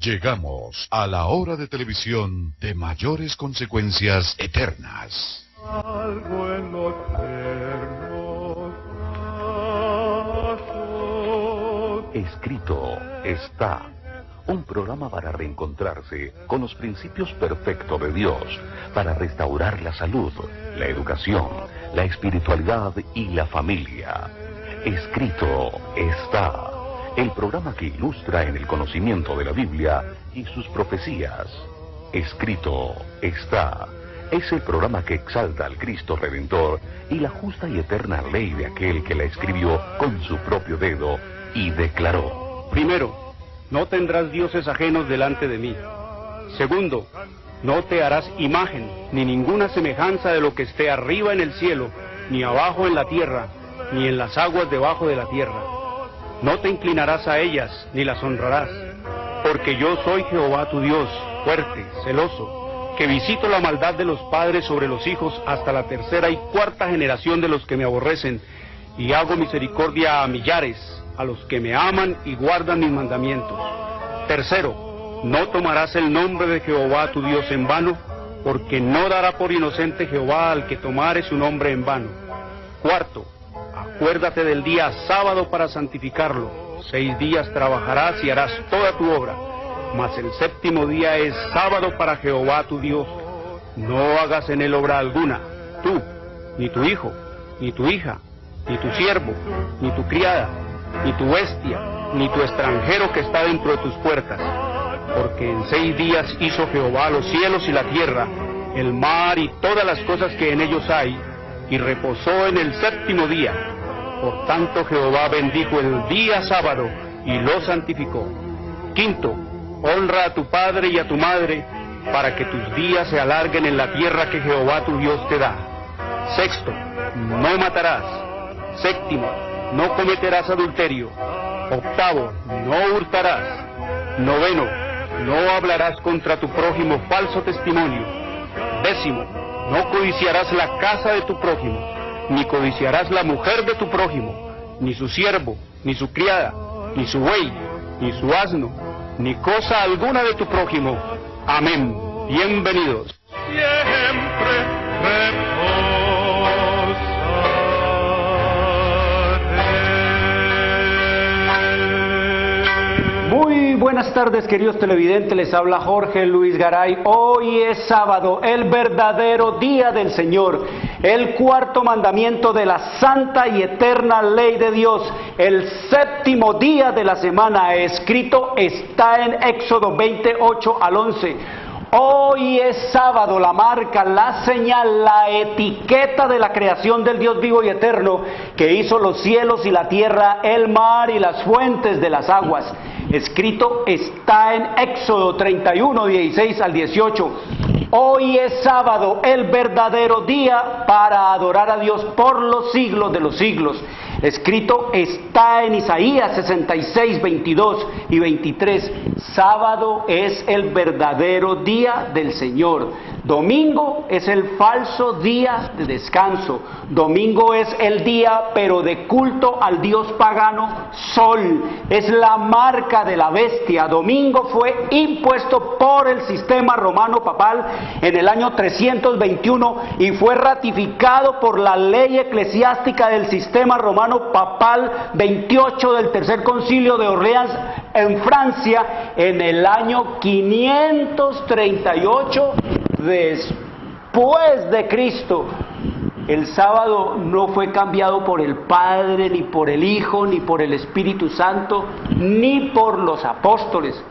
Llegamos a la hora de televisión de mayores consecuencias eternas. Algo en los eternos brazos. Escrito está. Un programa para reencontrarse con los principios perfectos de Dios, para restaurar la salud, la educación, la espiritualidad y la familia. Escrito está. El programa que ilustra en el conocimiento de la Biblia y sus profecías. Escrito está. Es el programa que exalta al Cristo Redentor y la justa y eterna ley de aquel que la escribió con su propio dedo y declaró. Primero, no tendrás dioses ajenos delante de mí. Segundo, no te harás imagen, ni ninguna semejanza de lo que esté arriba en el cielo, ni abajo en la tierra, ni en las aguas debajo de la tierra. No te inclinarás a ellas, ni las honrarás, porque yo soy Jehová tu Dios, fuerte, celoso, que visito la maldad de los padres sobre los hijos hasta la tercera y cuarta generación de los que me aborrecen, y hago misericordia a millares, a los que me aman y guardan mis mandamientos. Tercero, no tomarás el nombre de Jehová tu Dios en vano, porque no dará por inocente Jehová al que tomare su nombre en vano. Cuarto, acuérdate del día sábado para santificarlo. 6 días trabajarás y harás toda tu obra, mas el séptimo día es sábado para Jehová tu Dios. No hagas en él obra alguna, tú, ni tu hijo, ni tu hija, ni tu siervo, ni tu criada, ni tu bestia, ni tu extranjero que está dentro de tus puertas. Porque en 6 días hizo Jehová los cielos y la tierra, el mar y todas las cosas que en ellos hay, y reposó en el séptimo día. Por tanto Jehová bendijo el día sábado y lo santificó. Quinto, honra a tu padre y a tu madre, para que tus días se alarguen en la tierra que Jehová tu Dios te da. Sexto, no matarás. Séptimo, no cometerás adulterio. Octavo, no hurtarás. Noveno, no hablarás contra tu prójimo falso testimonio. Décimo, no codiciarás la casa de tu prójimo, ni codiciarás la mujer de tu prójimo, ni su siervo, ni su criada, ni su buey, ni su asno, ni cosa alguna de tu prójimo. Amén. Bienvenidos. Siempre Muy buenas tardes, queridos televidentes, les habla Jorge Luis Garay. Hoy es sábado, el verdadero día del Señor, el cuarto mandamiento de la santa y eterna ley de Dios, el séptimo día de la semana, escrito está en Éxodo 28 al 11. Hoy es sábado, la marca, la señal, la etiqueta de la creación del Dios vivo y eterno, que hizo los cielos y la tierra, el mar y las fuentes de las aguas. Escrito está en Éxodo 31, 16 al 18. Hoy es sábado, el verdadero día para adorar a Dios por los siglos de los siglos. Escrito está en Isaías 66, 22 y 23. Sábado es el verdadero día del Señor. Domingo es el falso día de descanso. Domingo es el día, pero de culto al dios pagano Sol. Es la marca de la bestia. Domingo fue impuesto por el sistema romano papal en el año 321 y fue ratificado por la ley eclesiástica del sistema romano papal 28 del Tercer Concilio de Orleans en Francia en el año 538 después de Cristo. El sábado no fue cambiado por el Padre, ni por el Hijo, ni por el Espíritu Santo, ni por los apóstoles.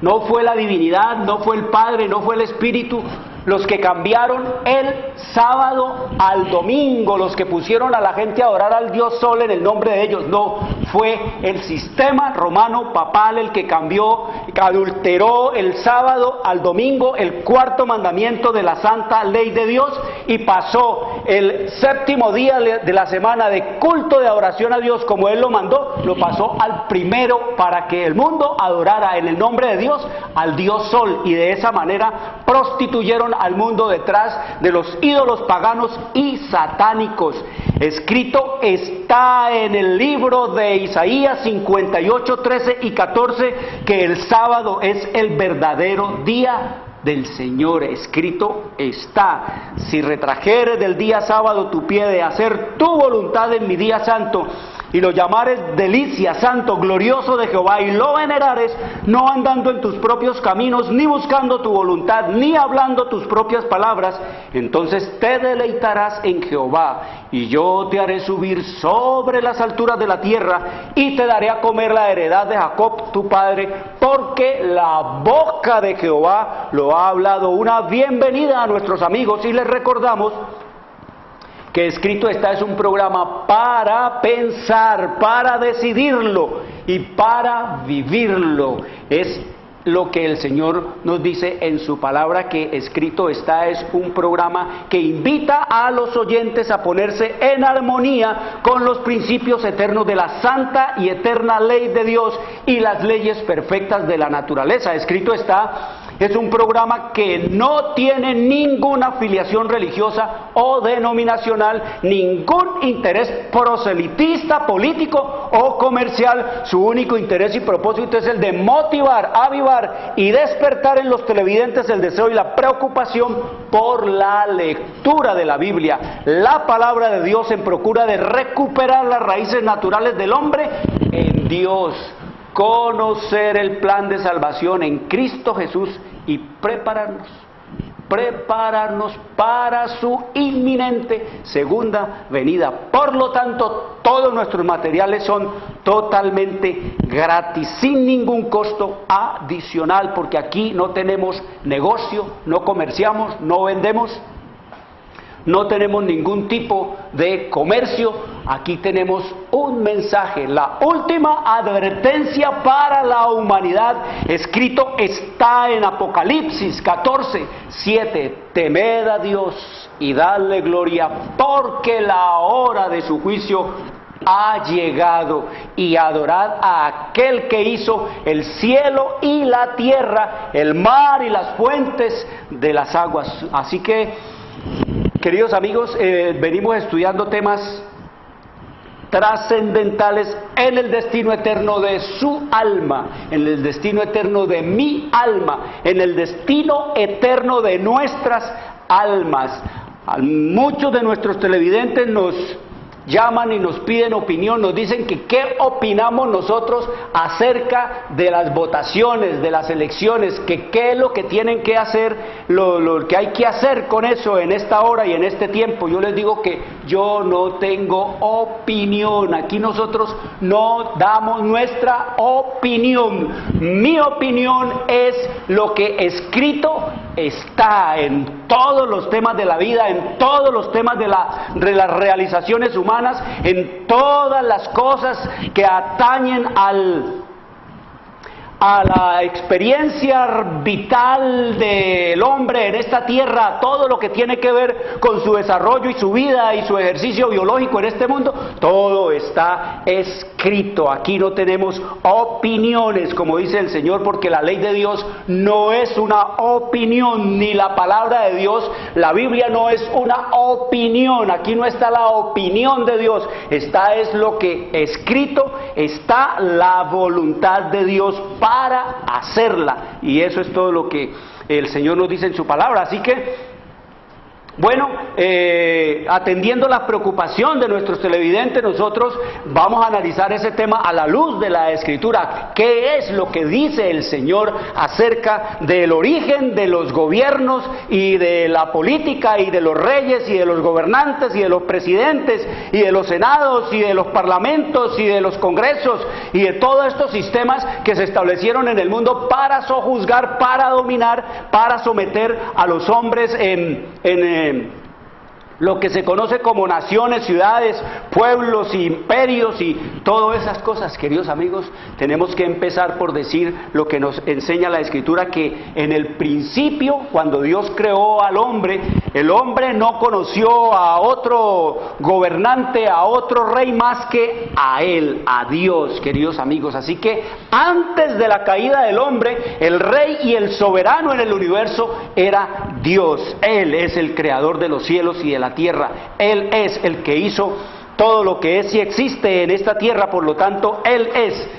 No fue la divinidad, no fue el Padre, no fue el Espíritu los que cambiaron el sábado al domingo, los que pusieron a la gente a adorar al Dios Sol en el nombre de ellos. No, fue el sistema romano papal el que cambió, que adulteró el sábado al domingo, el cuarto mandamiento de la santa ley de Dios, y pasó el séptimo día de la semana de culto de adoración a Dios como Él lo mandó, lo pasó al primero para que el mundo adorara en el nombre de Dios al dios Sol y de esa manera prostituyeron al mundo detrás de los ídolos paganos y satánicos. Escrito está en el libro de Isaías 58, 13 y 14 que el sábado es el verdadero día del Señor. Escrito está: si retrajeres del día sábado tu pie de hacer tu voluntad en mi día santo, y lo llamares delicia, santo, glorioso de Jehová, y lo venerares, no andando en tus propios caminos, ni buscando tu voluntad, ni hablando tus propias palabras, entonces te deleitarás en Jehová, y yo te haré subir sobre las alturas de la tierra, y te daré a comer la heredad de Jacob tu padre, porque la boca de Jehová lo ha hablado. Una bienvenida a nuestros amigos, y les recordamos que Escrito está es un programa para pensar, para decidirlo y para vivirlo. Es lo que el Señor nos dice en su palabra, que Escrito está es un programa que invita a los oyentes a ponerse en armonía con los principios eternos de la santa y eterna ley de Dios y las leyes perfectas de la naturaleza. Escrito está es un programa que no tiene ninguna afiliación religiosa o denominacional, ningún interés proselitista, político o comercial. Su único interés y propósito es el de motivar, avivar y despertar en los televidentes el deseo y la preocupación por la lectura de la Biblia, la palabra de Dios, en procura de recuperar las raíces naturales del hombre en Dios, conocer el plan de salvación en Cristo Jesús y prepararnos para su inminente segunda venida. Por lo tanto, todos nuestros materiales son totalmente gratis, sin ningún costo adicional, porque aquí no tenemos negocio, no comerciamos, no vendemos, no tenemos ningún tipo de comercio. Aquí tenemos un mensaje, la última advertencia para la humanidad. Escrito está en Apocalipsis 14, 7. Temed a Dios y dadle gloria, porque la hora de su juicio ha llegado, y adorad a aquel que hizo el cielo y la tierra, el mar y las fuentes de las aguas. Así que, queridos amigos, venimos estudiando temas trascendentales en el destino eterno de su alma, en el destino eterno de mi alma, en el destino eterno de nuestras almas. Muchos de nuestros televidentes nos llaman y nos piden opinión, nos dicen que qué opinamos nosotros acerca de las votaciones, de las elecciones, que qué es lo que tienen que hacer, lo que hay que hacer con eso en esta hora y en este tiempo. Yo les digo que yo no tengo opinión. Aquí nosotros no damos nuestra opinión. Mi opinión es lo que escrito está en todos los temas de la vida, en todos los temas de las realizaciones humanas, en todas las cosas que atañen a la experiencia vital del hombre en esta tierra, todo lo que tiene que ver con su desarrollo y su vida y su ejercicio biológico en este mundo, todo está escrito. Aquí no tenemos opiniones, como dice el Señor, porque la ley de Dios no es una opinión, ni la palabra de Dios, la Biblia no es una opinión. Aquí no está la opinión de Dios, está es lo que escrito, está la voluntad de Dios para hacerla, y eso es todo lo que el Señor nos dice en su palabra. Así que, bueno, atendiendo la preocupación de nuestros televidentes, nosotros vamos a analizar ese tema a la luz de la Escritura. ¿Qué es lo que dice el Señor acerca del origen de los gobiernos y de la política y de los reyes y de los gobernantes y de los presidentes y de los senados y de los parlamentos y de los congresos y de todos estos sistemas que se establecieron en el mundo para sojuzgar, para dominar, para someter a los hombres en lo que se conoce como naciones, ciudades, pueblos, imperios y todas esas cosas? Queridos amigos, tenemos que empezar por decir lo que nos enseña la Escritura, que en el principio, cuando Dios creó al hombre, El hombre no conoció a otro gobernante, a otro rey más que a él, a Dios, queridos amigos. Así que antes de la caída del hombre, el rey y el soberano en el universo era Dios. Él es el creador de los cielos y de la tierra. Él es el que hizo todo lo que es y existe en esta tierra. Por lo tanto, Él es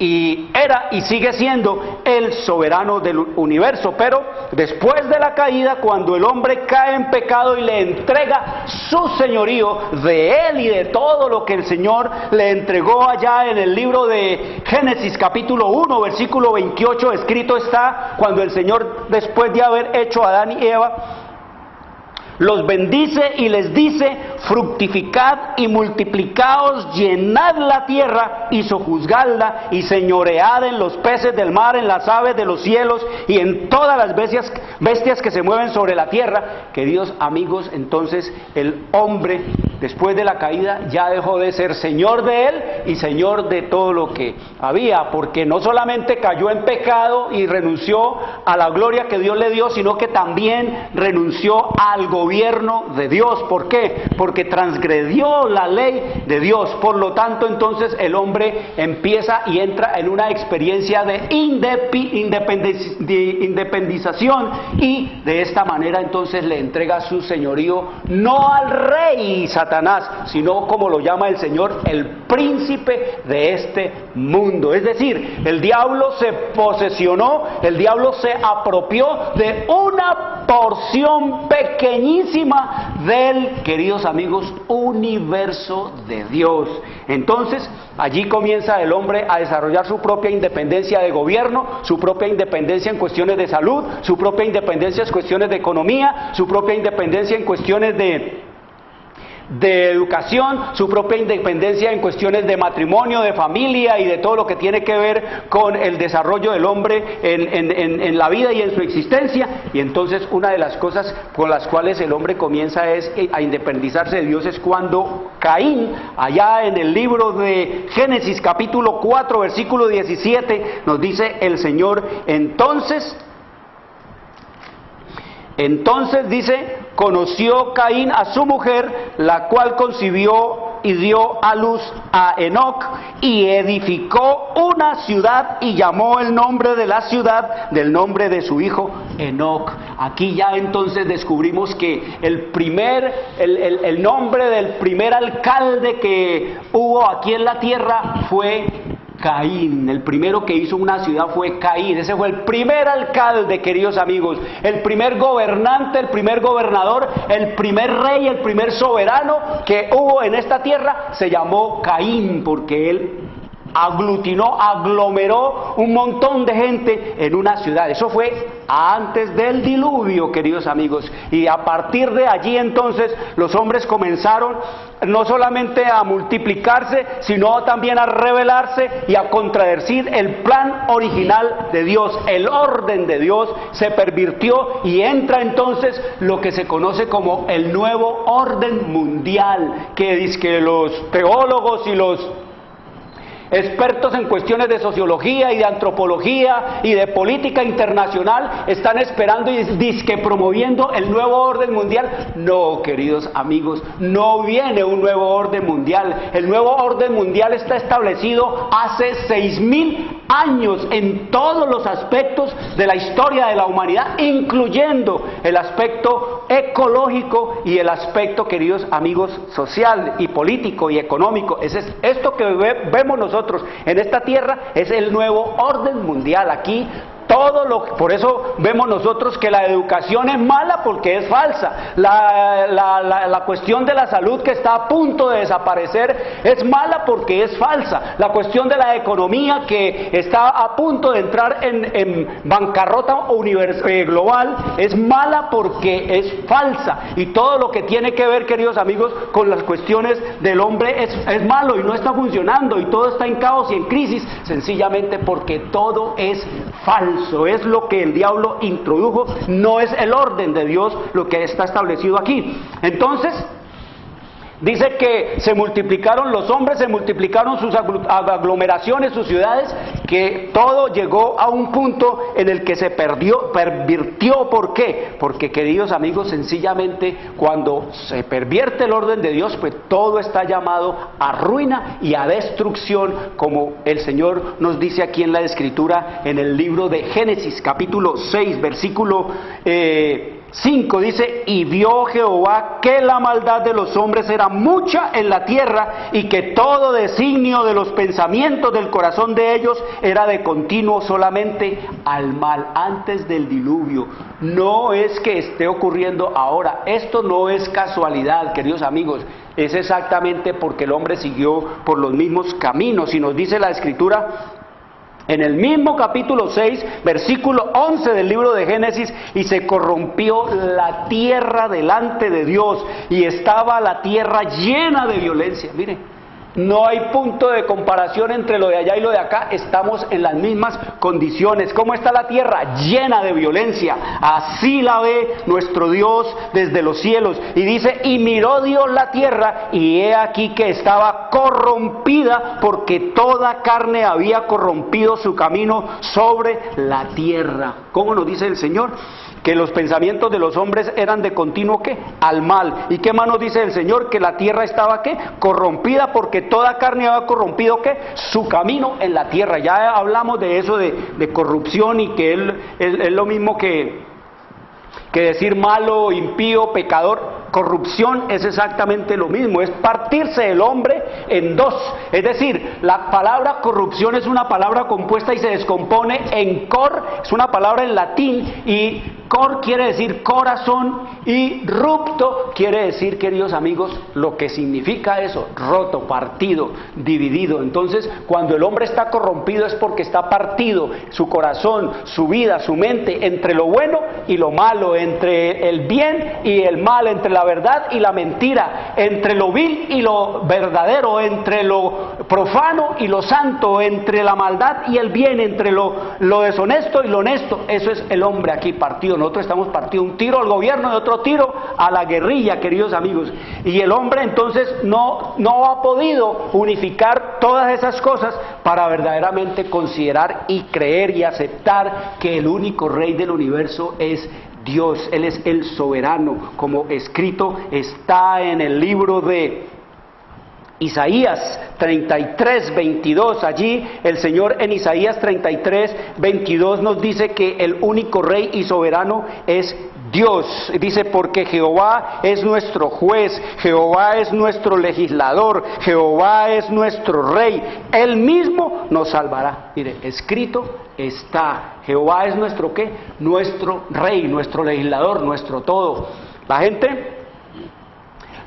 y era y sigue siendo el soberano del universo. Pero después de la caída, cuando el hombre cae en pecado y le entrega su señorío de él y de todo lo que el Señor le entregó allá en el libro de Génesis capítulo 1 versículo 28, escrito está, cuando el Señor, después de haber hecho a Adán y Eva, los bendice y les dice: fructificad y multiplicaos, llenad la tierra y sojuzgadla, y señoread en los peces del mar, en las aves de los cielos y en todas las bestias que se mueven sobre la tierra. Queridos amigos, entonces el hombre, después de la caída, ya dejó de ser señor de él y señor de todo lo que había, porque no solamente cayó en pecado y renunció a la gloria que Dios le dio, sino que también renunció al gobierno de Dios. ¿Por qué? Porque transgredió la ley de Dios. Por lo tanto, entonces el hombre empieza y entra en una experiencia de independización, y de esta manera entonces le entrega su señorío no al rey Satanás, sino, como lo llama el Señor, el príncipe de este mundo. Es decir, el diablo se posesionó, el diablo se apropió de una porción pequeñísima del, queridos amigos, universo de Dios. Entonces, allí comienza el hombre a desarrollar su propia independencia de gobierno, su propia independencia en cuestiones de salud, su propia independencia en cuestiones de economía, su propia independencia en cuestiones de educación, su propia independencia en cuestiones de matrimonio, de familia y de todo lo que tiene que ver con el desarrollo del hombre en la vida y en su existencia. Y entonces una de las cosas con las cuales el hombre comienza a independizarse de Dios es cuando Caín, allá en el libro de Génesis capítulo 4 versículo 17, nos dice el Señor: entonces dice, conoció Caín a su mujer, la cual concibió y dio a luz a Enoc, y edificó una ciudad y llamó el nombre de la ciudad del nombre de su hijo Enoc. Aquí ya entonces descubrimos que el nombre del primer alcalde que hubo aquí en la tierra fue Caín. El primero que hizo una ciudad fue Caín. Ese fue el primer alcalde, queridos amigos, el primer gobernante, el primer gobernador, el primer rey, el primer soberano que hubo en esta tierra se llamó Caín, porque él aglomeró un montón de gente en una ciudad. Eso fue antes del diluvio, queridos amigos, y a partir de allí entonces los hombres comenzaron no solamente a multiplicarse, sino también a rebelarse y a contradecir el plan original de Dios. El orden de Dios se pervirtió y entra entonces lo que se conoce como el nuevo orden mundial, que dice que los teólogos y los expertos en cuestiones de sociología y de antropología y de política internacional están esperando y dizque promoviendo el nuevo orden mundial. No, queridos amigos, no viene un nuevo orden mundial. El nuevo orden mundial está establecido hace 6.000 años en todos los aspectos de la historia de la humanidad, incluyendo el aspecto ecológico y el aspecto, queridos amigos, social y político y económico. Esto que vemos nosotros en esta tierra es el nuevo orden mundial. Aquí por eso vemos nosotros que la educación es mala porque es falsa. La cuestión de la salud, que está a punto de desaparecer, es mala porque es falsa. La cuestión de la economía, que está a punto de entrar en bancarrota global, es mala porque es falsa. Y todo lo que tiene que ver, queridos amigos, con las cuestiones del hombre es malo y no está funcionando, y todo está en caos y en crisis, sencillamente porque todo es falso. Es lo que el diablo introdujo, no es el orden de Dios lo que está establecido aquí. Entonces, Dice que se multiplicaron los hombres, se multiplicaron sus aglomeraciones, sus ciudades, que todo llegó a un punto en el que se pervirtió. ¿Por qué? Porque, queridos amigos, sencillamente cuando se pervierte el orden de Dios, pues todo está llamado a ruina y a destrucción, como el Señor nos dice aquí en la Escritura, en el libro de Génesis, capítulo 6, versículo 5, dice: y vio Jehová que la maldad de los hombres era mucha en la tierra, y que todo designio de los pensamientos del corazón de ellos era de continuo solamente al mal. Antes del diluvio, no es que esté ocurriendo ahora, esto no es casualidad, queridos amigos, es exactamente porque el hombre siguió por los mismos caminos. Y nos dice la Escritura en el mismo capítulo 6, versículo 11 del libro de Génesis: y se corrompió la tierra delante de Dios, y estaba la tierra llena de violencia. Mire, no hay punto de comparación entre lo de allá y lo de acá, estamos en las mismas condiciones. ¿Cómo está la tierra? Llena de violencia. Así la ve nuestro Dios desde los cielos. Y dice: y miró Dios la tierra, y he aquí que estaba corrompida, porque toda carne había corrompido su camino sobre la tierra. ¿Cómo nos dice el Señor? Que los pensamientos de los hombres eran de continuo, ¿qué? Al mal. ¿Y qué más nos dice el Señor? Que la tierra estaba, ¿qué? Corrompida, porque toda carne había corrompido, ¿qué? Su camino en la tierra. Ya hablamos de eso, de corrupción, y que es lo mismo que decir malo, impío, pecador. Corrupción es exactamente lo mismo, es partirse el hombre en dos. Es decir, la palabra corrupción es una palabra compuesta y se descompone en cor, es una palabra en latín, y cor quiere decir corazón, y rupto quiere decir, queridos amigos, lo que significa eso: roto, partido, dividido. Entonces, cuando el hombre está corrompido es porque está partido su corazón, su vida, su mente, entre lo bueno y lo malo, entre el bien y el mal, entre la verdad y la mentira, entre lo vil y lo verdadero, entre lo profano y lo santo, entre la maldad y el bien, entre lo deshonesto y lo honesto. Eso es el hombre aquí partido. Nosotros estamos partidos, un tiro al gobierno y otro tiro a la guerrilla, queridos amigos. Y el hombre entonces no ha podido unificar todas esas cosas para verdaderamente considerar y creer y aceptar que el único rey del universo es Dios. Él es el soberano, como escrito está en el libro de Isaías 33, 22. Allí el Señor en Isaías 33, 22 nos dice que el único rey y soberano es Dios. Dice: porque Jehová es nuestro juez, Jehová es nuestro legislador, Jehová es nuestro rey, Él mismo nos salvará. Mire, escrito está: Jehová es nuestro ¿qué? Nuestro rey, nuestro legislador, nuestro todo.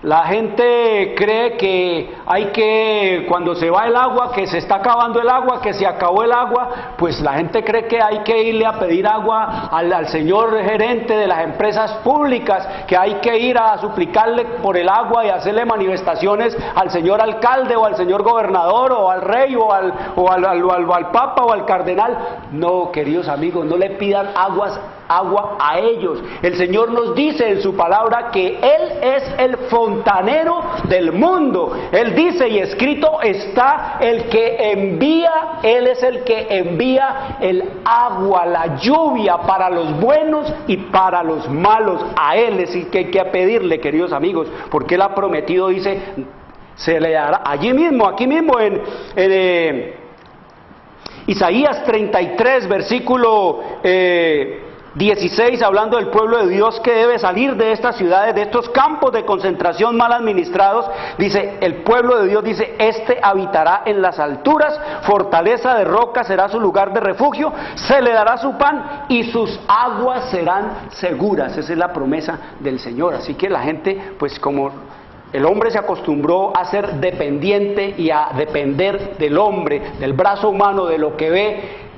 La gente cree que hay que, cuando se va el agua, que se está acabando el agua, que se acabó el agua, pues la gente cree que hay que irle a pedir agua al señor gerente de las empresas públicas, que hay que ir a suplicarle por el agua y hacerle manifestaciones al señor alcalde o al señor gobernador o al rey o al papa o al cardenal. No, queridos amigos, no le pidan agua a ellos. El Señor nos dice en su palabra que Él es el fontanero del mundo. Él dice, y escrito está: el que envía, Él es el que envía el agua, la lluvia para los buenos y para los malos. A Él es el que hay que pedirle, queridos amigos, porque Él ha prometido, dice, se le dará aquí mismo en Isaías 33, versículo 16, hablando del pueblo de Dios que debe salir de estas ciudades, de estos campos de concentración mal administrados. Dice, el pueblo de Dios, dice: este habitará en las alturas, fortaleza de roca será su lugar de refugio, se le dará su pan y sus aguas serán seguras. Esa es la promesa del Señor. Así que la gente, pues como el hombre se acostumbró a ser dependiente y a depender del hombre, del brazo humano, de lo que ve,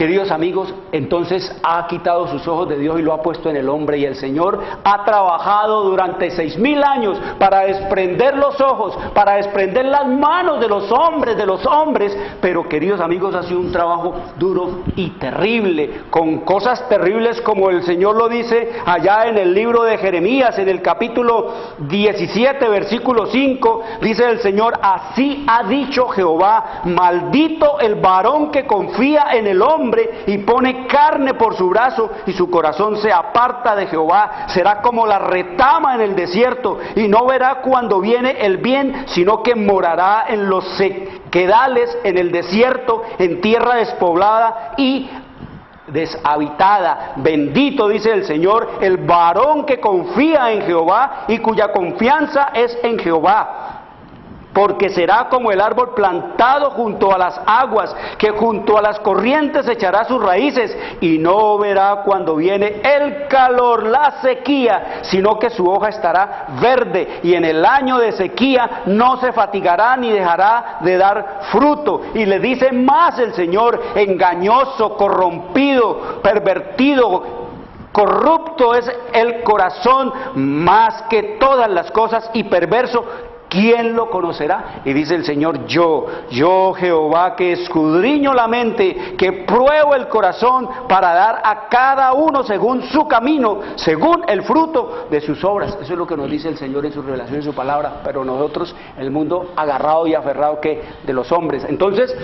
queridos amigos, entonces ha quitado sus ojos de Dios y lo ha puesto en el hombre, y el Señor ha trabajado durante 6,000 años para desprender los ojos, para desprender las manos de los hombres, pero queridos amigos, ha sido un trabajo duro y terrible, con cosas terribles como el Señor lo dice allá en el libro de Jeremías, en el capítulo 17, versículo 5, dice el Señor: así ha dicho Jehová, maldito el varón que confía en el hombre y pone carne por su brazo, y su corazón se aparta de Jehová. Será como la retama en el desierto, y no verá cuando viene el bien, sino que morará en los sequedales, en el desierto, en tierra despoblada y deshabitada. Bendito, dice el Señor, el varón que confía en Jehová y cuya confianza es en Jehová. Porque será como el árbol plantado junto a las aguas, que junto a las corrientes echará sus raíces, y no verá cuando viene el calor, la sequía, sino que su hoja estará verde, y en el año de sequía no se fatigará ni dejará de dar fruto. Y le dice más el Señor: engañoso, corrompido, pervertido, corrupto es el corazón más que todas las cosas, y perverso, ¿quién lo conocerá? Y dice el Señor: yo Jehová, que escudriño la mente, que pruebo el corazón, para dar a cada uno según su camino, según el fruto de sus obras. Eso es lo que nos dice el Señor en su revelación, en su palabra. Pero nosotros, el mundo agarrado y aferrado que de los hombres. Entonces,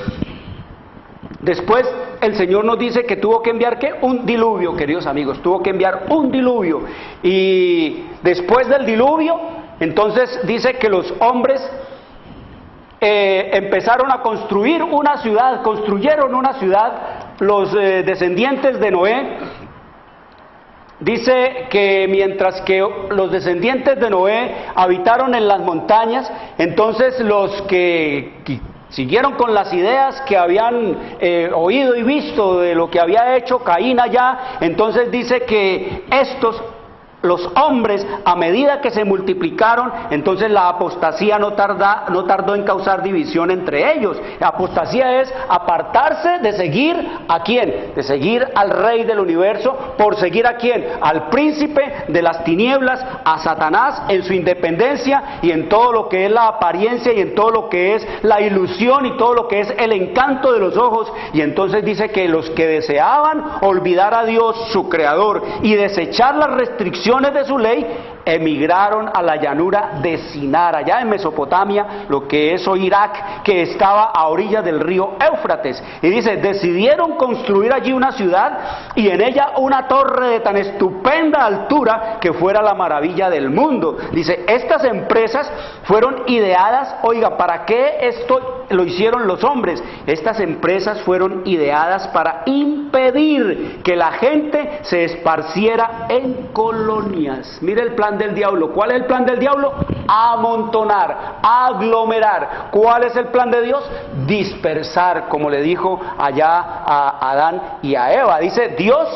después el Señor nos dice que tuvo que enviar ¿qué? Un diluvio, queridos amigos, tuvo que enviar un diluvio. Y después del diluvio, entonces dice que los hombres empezaron a construir una ciudad, construyeron una ciudad, los descendientes de Noé. Dice que mientras que los descendientes de Noé habitaron en las montañas, entonces los que siguieron con las ideas que habían oído y visto de lo que había hecho Caín allá, entonces dice que los hombres, a medida que se multiplicaron, entonces la apostasía no tardó en causar división entre ellos. La apostasía es apartarse de seguir ¿a quién? De seguir al Rey del universo, por seguir ¿a quién? Al príncipe de las tinieblas, a Satanás, en su independencia y en todo lo que es la apariencia y en todo lo que es la ilusión y todo lo que es el encanto de los ojos. Y entonces dice que los que deseaban olvidar a Dios, su creador, y desechar las restricciones de su ley, emigraron a la llanura de Sinar, allá en Mesopotamia, lo que es hoy Irak, que estaba a orillas del río Éufrates. Y dice, decidieron construir allí una ciudad y en ella una torre de tan estupenda altura que fuera la maravilla del mundo. Dice, estas empresas fueron ideadas, oiga, ¿para qué esto lo hicieron los hombres? Estas empresas fueron ideadas para impedir que la gente se esparciera en colonias. Mire el plan del diablo. ¿Cuál es el plan del diablo? Amontonar, aglomerar. ¿Cuál es el plan de Dios? Dispersar, como le dijo allá a Adán y a Eva. Dice, Dios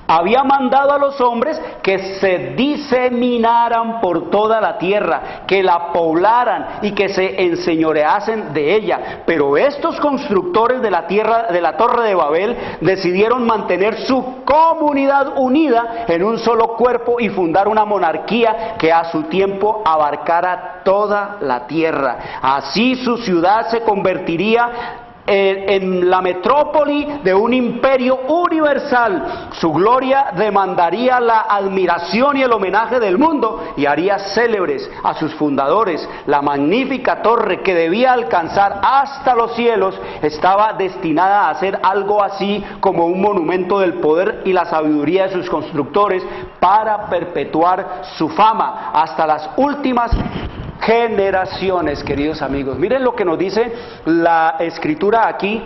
había mandado a los hombres que se diseminaran por toda la tierra, que la poblaran y que se enseñoreasen de ella. Pero estos constructores de la Torre de Babel decidieron mantener su comunidad unida en un solo cuerpo y fundar una monarquía que a su tiempo abarcara toda la tierra. Así su ciudad se convertiría en la metrópoli de un imperio universal. Su gloria demandaría la admiración y el homenaje del mundo y haría célebres a sus fundadores. La magnífica torre, que debía alcanzar hasta los cielos, estaba destinada a ser algo así como un monumento del poder y la sabiduría de sus constructores para perpetuar su fama hasta las últimas generaciones, queridos amigos. Miren lo que nos dice la escritura aquí,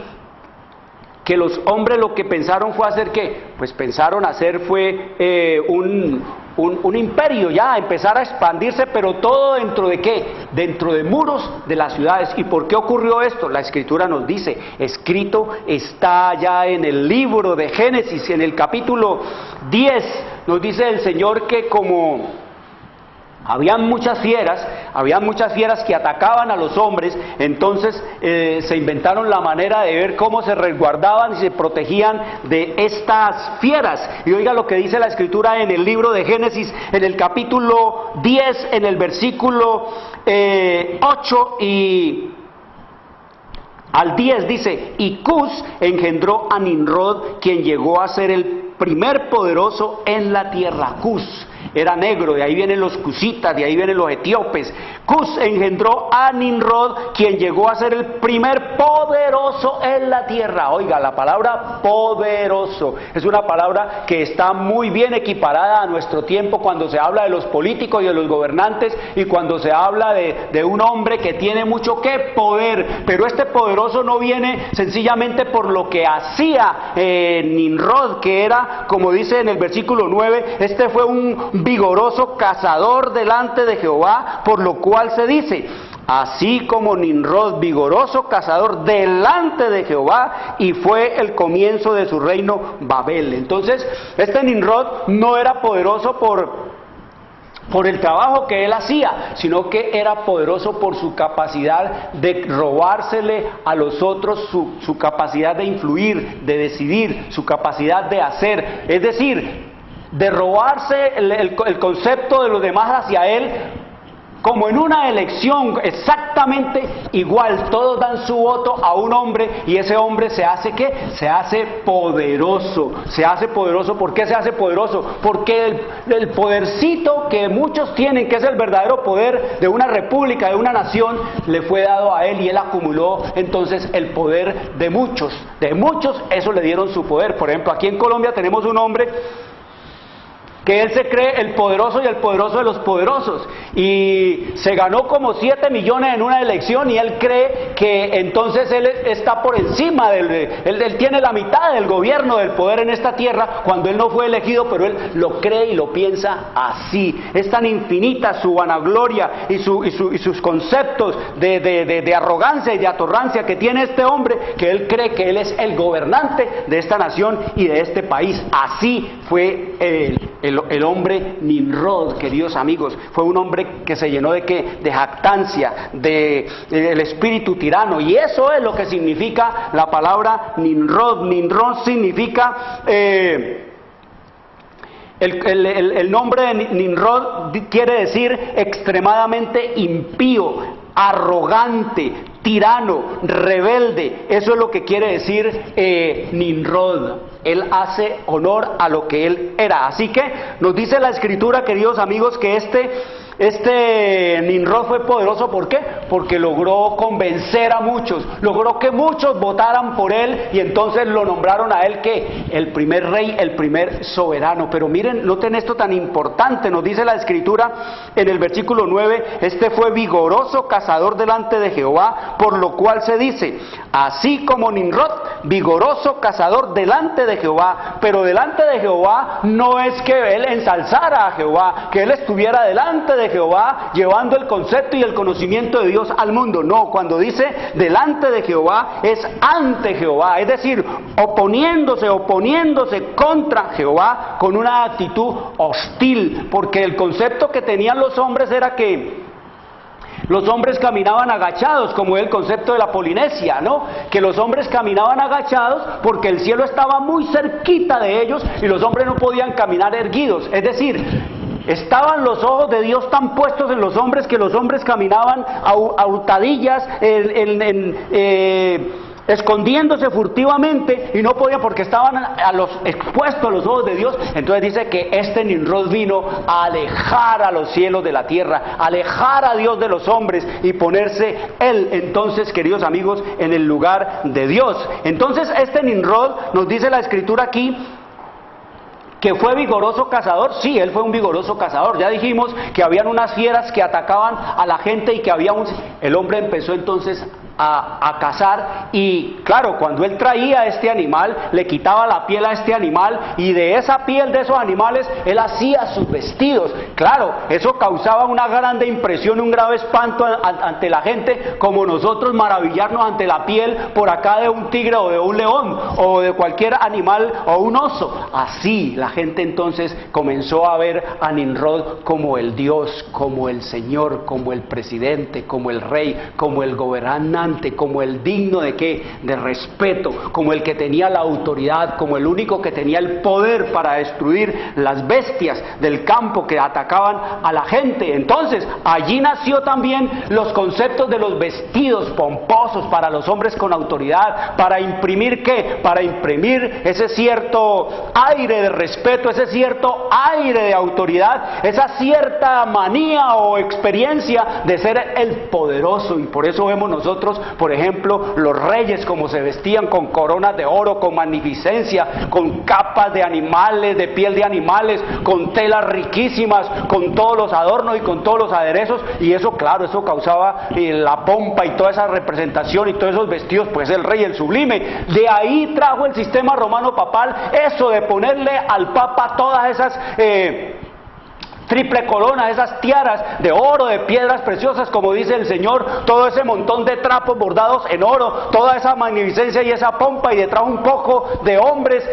que los hombres lo que pensaron fue hacer ¿qué? Pues pensaron hacer fue un imperio, ya empezar a expandirse, pero todo dentro de ¿qué? Dentro de muros de las ciudades. ¿Y por qué ocurrió esto? La escritura nos dice, escrito está ya en el libro de Génesis, en el capítulo 10, nos dice el Señor que como Habían muchas fieras que atacaban a los hombres. Entonces se inventaron la manera de ver cómo se resguardaban y se protegían de estas fieras. Y oiga lo que dice la Escritura en el libro de Génesis, en el capítulo 10, en el versículo 8 y al 10 dice: y Cus engendró a Nimrod, quien llegó a ser el primer poderoso en la tierra. Cus era negro, de ahí vienen los cusitas, de ahí vienen los etíopes. Cus engendró a Nimrod, quien llegó a ser el primer poderoso en la tierra. Oiga, la palabra poderoso es una palabra que está muy bien equiparada a nuestro tiempo cuando se habla de los políticos y de los gobernantes, y cuando se habla de un hombre que tiene mucho que poder. Pero este poderoso no viene sencillamente por lo que hacía Nimrod, que era, como dice en el versículo 9, este fue un vigoroso cazador delante de Jehová, por lo cual se dice: así como Nimrod, vigoroso cazador delante de Jehová, y fue el comienzo de su reino Babel. Entonces, este Nimrod no era poderoso por el trabajo que él hacía, sino que era poderoso por su capacidad de robársele a los otros, su capacidad de influir, de decidir, su capacidad de hacer, es decir, de robarse el concepto de los demás hacia él, como en una elección exactamente igual. Todos dan su voto a un hombre y ese hombre se hace ¿qué? Se hace poderoso. Se hace poderoso. ¿Por qué se hace poderoso? Porque el podercito que muchos tienen, que es el verdadero poder de una república, de una nación, le fue dado a él, y él acumuló entonces el poder de muchos. De muchos, eso le dieron su poder. Por ejemplo, aquí en Colombia tenemos un hombre que él se cree el poderoso y el poderoso de los poderosos, y se ganó como 7 millones en una elección, y él cree que entonces él está por encima él tiene la mitad del gobierno, del poder en esta tierra, cuando él no fue elegido, pero él lo cree y lo piensa así. Es tan infinita su vanagloria y sus conceptos de arrogancia y de atorrancia que tiene este hombre, que él cree que él es el gobernante de esta nación y de este país. Así fue el hombre Nimrod, queridos amigos. Fue un hombre que se llenó de ¿qué? De jactancia, del espíritu tirano, y eso es lo que significa la palabra Nimrod. Nimrod significa el nombre de Nimrod quiere decir extremadamente impío, arrogante, tirano, rebelde. Eso es lo que quiere decir Nimrod. Él hace honor a lo que él era. Así que nos dice la Escritura, queridos amigos, que este Nimrod fue poderoso. ¿Por qué? Porque logró convencer a muchos, logró que muchos votaran por él, y entonces lo nombraron a él que el primer rey, el primer soberano. Pero miren, noten esto tan importante, nos dice la Escritura en el versículo 9, este fue vigoroso cazador delante de Jehová, por lo cual se dice: así como Nimrod, vigoroso cazador delante de Jehová. Pero delante de Jehová no es que él ensalzara a Jehová, que él estuviera delante de Jehová llevando el concepto y el conocimiento de Dios al mundo. No, cuando dice delante de Jehová es ante Jehová, es decir, oponiéndose contra Jehová con una actitud hostil, porque el concepto que tenían los hombres era que los hombres caminaban agachados, como el concepto de la Polinesia, ¿no? Que los hombres caminaban agachados porque el cielo estaba muy cerquita de ellos y los hombres no podían caminar erguidos. Es decir, estaban los ojos de Dios tan puestos en los hombres que los hombres caminaban a hurtadillas, escondiéndose furtivamente, y no podían porque estaban expuestos a los ojos de Dios. Entonces dice que este Nimrod vino a alejar a los cielos de la tierra, alejar a Dios de los hombres y ponerse él, entonces, queridos amigos, en el lugar de Dios. Entonces este Nimrod, nos dice la Escritura aquí, que fue vigoroso cazador. Sí, él fue un vigoroso cazador. Ya dijimos que habían unas fieras que atacaban a la gente y que el hombre empezó entonces a cazar, y claro, cuando él traía este animal, le quitaba la piel a este animal, y de esa piel de esos animales él hacía sus vestidos. Claro, eso causaba una grande impresión, un grave espanto ante la gente, como nosotros maravillarnos ante la piel por acá de un tigre o de un león o de cualquier animal o un oso. Así la gente entonces comenzó a ver a Nimrod como el Dios, como el Señor, como el presidente, como el rey, como el gobernante, como el digno de ¿qué? De respeto, como el que tenía la autoridad, como el único que tenía el poder para destruir las bestias del campo que atacaban a la gente. Entonces allí nació también los conceptos de los vestidos pomposos para los hombres con autoridad, para imprimir ¿qué? Para imprimir ese cierto aire de respeto, ese cierto aire de autoridad, esa cierta manía o experiencia de ser el poderoso. Y por eso vemos nosotros, por ejemplo, los reyes como se vestían con coronas de oro, con magnificencia, con capas de animales, de piel de animales, con telas riquísimas, con todos los adornos y con todos los aderezos, y eso, claro, eso causaba la pompa y toda esa representación y todos esos vestidos, pues el rey, el sublime. De ahí trajo el sistema romano papal eso de ponerle al papa todas esas triple corona, esas tiaras de oro, de piedras preciosas, como dice el Señor, todo ese montón de trapos bordados en oro, toda esa magnificencia y esa pompa, y detrás un poco de hombres,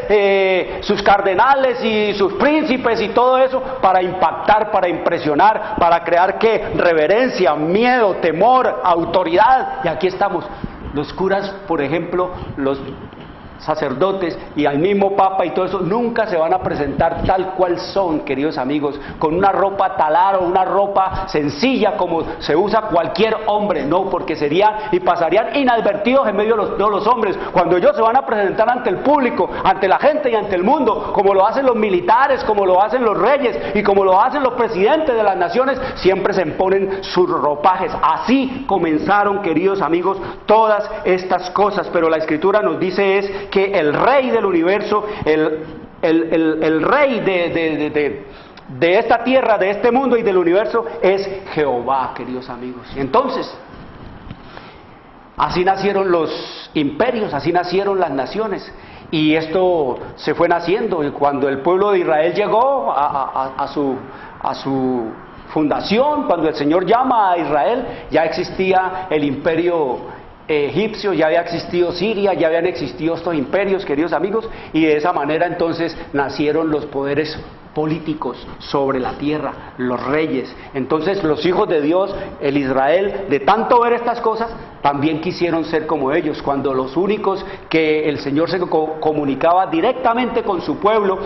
sus cardenales y sus príncipes y todo eso, para impactar, para impresionar, para crear ¿qué? Reverencia, miedo, temor, autoridad. Y aquí estamos, los curas, por ejemplo, los sacerdotes y al mismo papa y todo eso, nunca se van a presentar tal cual son, queridos amigos, con una ropa talar o una ropa sencilla como se usa cualquier hombre, no, porque serían y pasarían inadvertidos en medio de los hombres. Cuando ellos se van a presentar ante el público, ante la gente y ante el mundo, como lo hacen los militares, como lo hacen los reyes y como lo hacen los presidentes de las naciones, siempre se ponen sus ropajes. Así comenzaron, queridos amigos, todas estas cosas. Pero la Escritura nos dice es que el rey del universo, el rey de esta tierra, de este mundo y del universo es Jehová, queridos amigos. Entonces, así nacieron los imperios, así nacieron las naciones, y esto se fue naciendo. Y cuando el pueblo de Israel llegó a su fundación, cuando el Señor llama a Israel, ya existía el imperio egipcio, ya había existido Siria, ya habían existido estos imperios, queridos amigos, y de esa manera entonces nacieron los poderes políticos sobre la tierra, los reyes. Entonces los hijos de Dios, el Israel, de tanto ver estas cosas, también quisieron ser como ellos, cuando los únicos que el Señor se comunicaba directamente con su pueblo,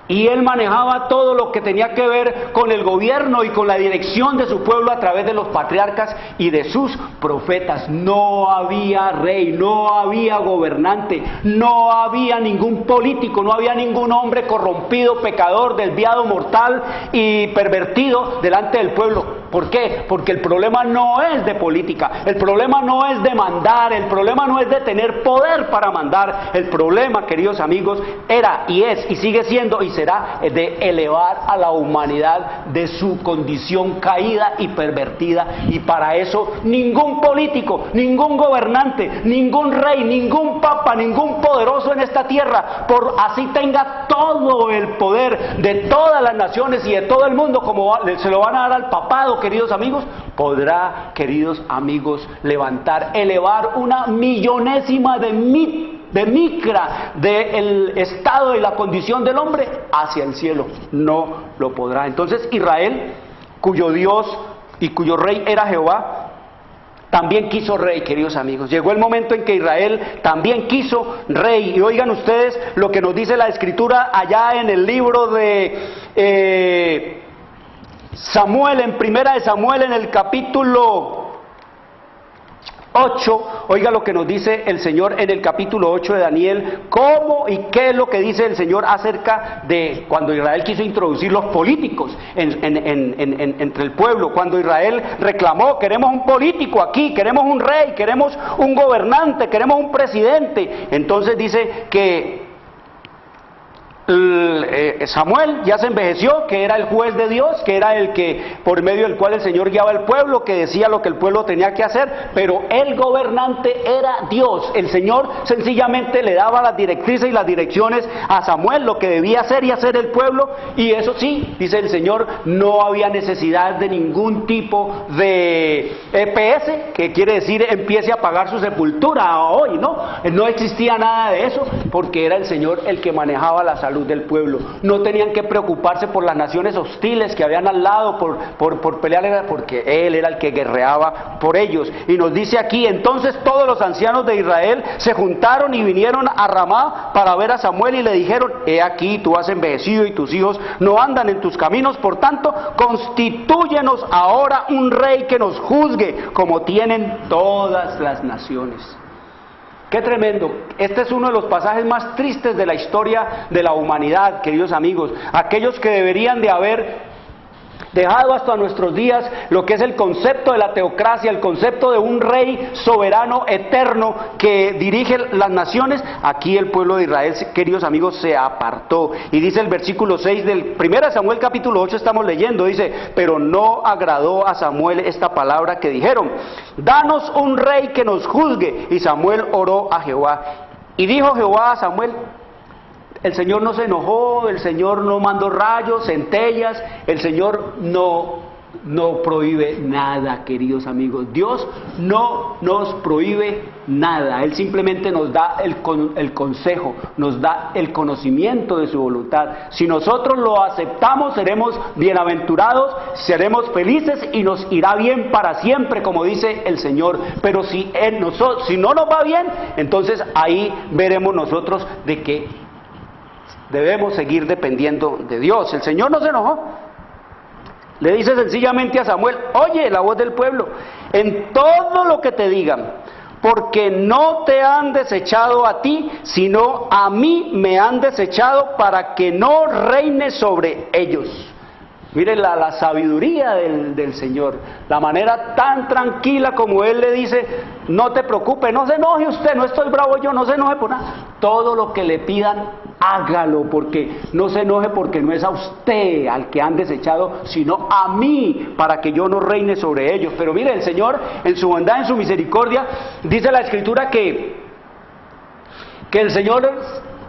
y él manejaba todo lo que tenía que ver con el gobierno y con la dirección de su pueblo a través de los patriarcas y de sus profetas. No había rey, no había gobernante, no había ningún político, no había ningún hombre corrompido, pecador, desviado, mortal y pervertido delante del pueblo. ¿Por qué? Porque el problema no es de política, el problema no es de mandar, el problema no es de tener poder para mandar. El problema, queridos amigos, era y es y sigue siendo y será de elevar a la humanidad de su condición caída y pervertida. Y para eso ningún político, ningún gobernante, ningún rey, ningún papa, ningún poderoso en esta tierra, por así tenga todo el poder de todas las naciones y de todo el mundo, como se lo van a dar al papado, queridos amigos, podrá, queridos amigos, elevar una millonésima de micra del estado y la condición del hombre hacia el cielo. No lo podrá. Entonces Israel, cuyo Dios y cuyo rey era Jehová, también quiso rey, queridos amigos. Llegó el momento en que Israel también quiso rey. Y oigan ustedes lo que nos dice la Escritura allá en el libro de Samuel, en primera de Samuel, en el capítulo 8, oiga lo que nos dice el Señor en el capítulo 8 de Daniel, cómo y qué es lo que dice el Señor acerca de cuando Israel quiso introducir los políticos entre el pueblo, cuando Israel reclamó, queremos un político aquí, queremos un rey, queremos un gobernante, queremos un presidente. Entonces dice que Samuel ya se envejeció, que era el juez de Dios, que era el que, por medio del cual el Señor guiaba al pueblo, que decía lo que el pueblo tenía que hacer, pero el gobernante era Dios. El Señor sencillamente le daba las directrices y las direcciones a Samuel, lo que debía hacer y hacer el pueblo, y eso sí, dice el Señor, no había necesidad de ningún tipo de EPS, que quiere decir empiece a pagar su sepultura hoy, no existía nada de eso, porque era el Señor el que manejaba la salud del pueblo. No tenían que preocuparse por las naciones hostiles que habían al lado, por pelear, porque Él era el que guerreaba por ellos. Y nos dice aquí, entonces todos los ancianos de Israel se juntaron y vinieron a Ramá para ver a Samuel y le dijeron, he aquí, tú has envejecido y tus hijos no andan en tus caminos, por tanto, constitúyenos ahora un rey que nos juzgue, como tienen todas las naciones. Qué tremendo. Este es uno de los pasajes más tristes de la historia de la humanidad, queridos amigos. Aquellos que deberían de haber dejado hasta nuestros días lo que es el concepto de la teocracia, el concepto de un rey soberano eterno que dirige las naciones. Aquí el pueblo de Israel, queridos amigos, se apartó. Y dice el versículo 6 del 1 Samuel capítulo 8, estamos leyendo, dice, pero no agradó a Samuel esta palabra que dijeron, danos un rey que nos juzgue. Y Samuel oró a Jehová. Y dijo Jehová a Samuel, el Señor no se enojó, el Señor no mandó rayos, centellas, el Señor no prohíbe nada, queridos amigos. Dios no nos prohíbe nada, Él simplemente nos da el consejo, nos da el conocimiento de su voluntad. Si nosotros lo aceptamos, seremos bienaventurados, seremos felices y nos irá bien para siempre, como dice el Señor. Pero si no nos va bien, entonces ahí veremos nosotros de que debemos seguir dependiendo de Dios. El Señor no se enojó. Le dice sencillamente a Samuel, oye la voz del pueblo, en todo lo que te digan, porque no te han desechado a ti, sino a mí me han desechado para que no reines sobre ellos. Miren la sabiduría del Señor, la manera tan tranquila como Él le dice, no te preocupes, no se enoje usted, no estoy bravo yo, no se enoje por nada. Todo lo que le pidan, hágalo, porque no se enoje, porque no es a usted al que han desechado, sino a mí, para que yo no reine sobre ellos. Pero mire, el Señor, en su bondad, en su misericordia, dice la Escritura que el Señor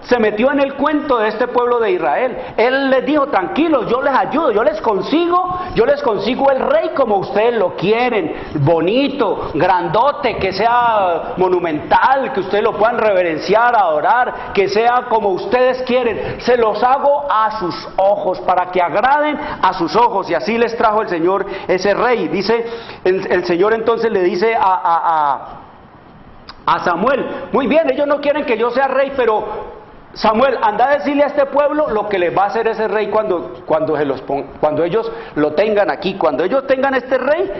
se metió en el cuento de este pueblo de Israel. Él les dijo, tranquilos, yo les ayudo, yo les consigo el rey como ustedes lo quieren, bonito, grandote, que sea monumental, que ustedes lo puedan reverenciar, adorar, que sea como ustedes quieren, se los hago a sus ojos, para que agraden a sus ojos. Y así les trajo el Señor ese rey. Dice, el Señor entonces le dice a Samuel, muy bien, ellos no quieren que yo sea rey, pero Samuel, anda a decirle a este pueblo lo que les va a hacer ese rey cuando ellos lo tengan aquí, cuando ellos tengan este rey,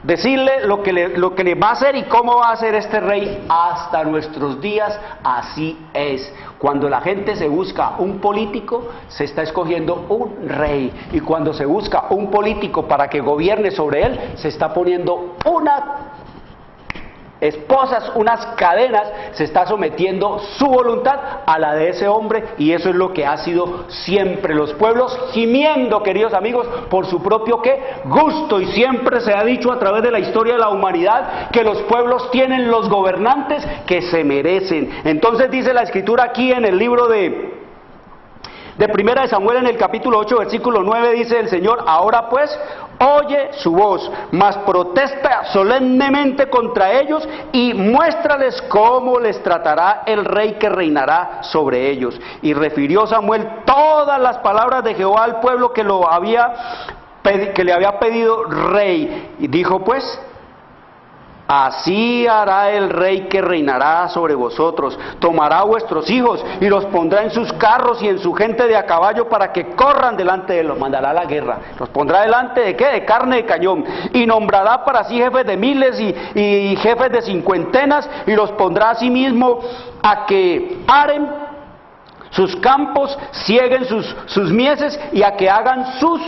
decirle lo que le va a hacer y cómo va a ser este rey hasta nuestros días. Así es. Cuando la gente se busca un político, se está escogiendo un rey, y cuando se busca un político para que gobierne sobre él, se está poniendo esposas, unas cadenas, se está sometiendo su voluntad a la de ese hombre, y eso es lo que ha sido siempre, los pueblos gimiendo, queridos amigos, por su propio gusto. Y siempre se ha dicho a través de la historia de la humanidad que los pueblos tienen los gobernantes que se merecen. Entonces dice la Escritura aquí en el libro de 1 Samuel, en el capítulo 8, versículo 9, dice el Señor, ahora pues, oye su voz, mas protesta solemnemente contra ellos y muéstrales cómo les tratará el rey que reinará sobre ellos. Y refirió Samuel todas las palabras de Jehová al pueblo que le había pedido rey. Y dijo pues, así hará el rey que reinará sobre vosotros, tomará a vuestros hijos y los pondrá en sus carros y en su gente de a caballo para que corran delante de él, los mandará a la guerra, los pondrá delante de ¿qué? De carne de cañón, y nombrará para sí jefes de miles y jefes de cincuentenas, y los pondrá a sí mismo a que aren sus campos, cieguen sus mieses, y a que hagan sus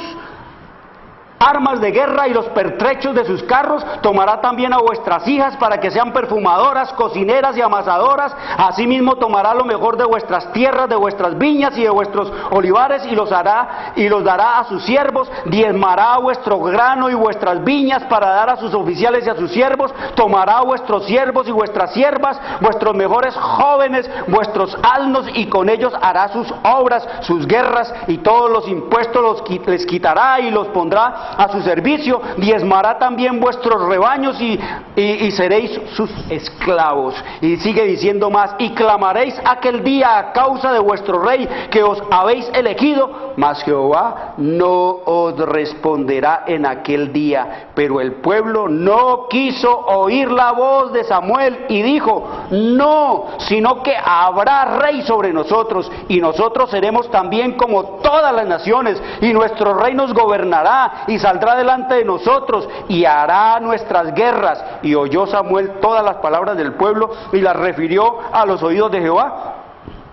armas de guerra y los pertrechos de sus carros, tomará también a vuestras hijas para que sean perfumadoras, cocineras y amasadoras, asimismo tomará lo mejor de vuestras tierras, de vuestras viñas y de vuestros olivares y los dará a sus siervos, diezmará vuestro grano y vuestras viñas para dar a sus oficiales y a sus siervos, tomará a vuestros siervos y vuestras siervas, vuestros mejores jóvenes, vuestros asnos y con ellos hará sus obras, sus guerras y todos los impuestos les quitará y los pondrá a su servicio, diezmará también vuestros rebaños y seréis sus esclavos. Y sigue diciendo más, y clamaréis aquel día a causa de vuestro rey que os habéis elegido, mas Jehová no os responderá en aquel día. Pero el pueblo no quiso oír la voz de Samuel y dijo, no, sino que habrá rey sobre nosotros y nosotros seremos también como todas las naciones y nuestro rey nos gobernará y saldrá delante de nosotros y hará nuestras guerras. Y oyó Samuel todas las palabras del pueblo y las refirió a los oídos de Jehová.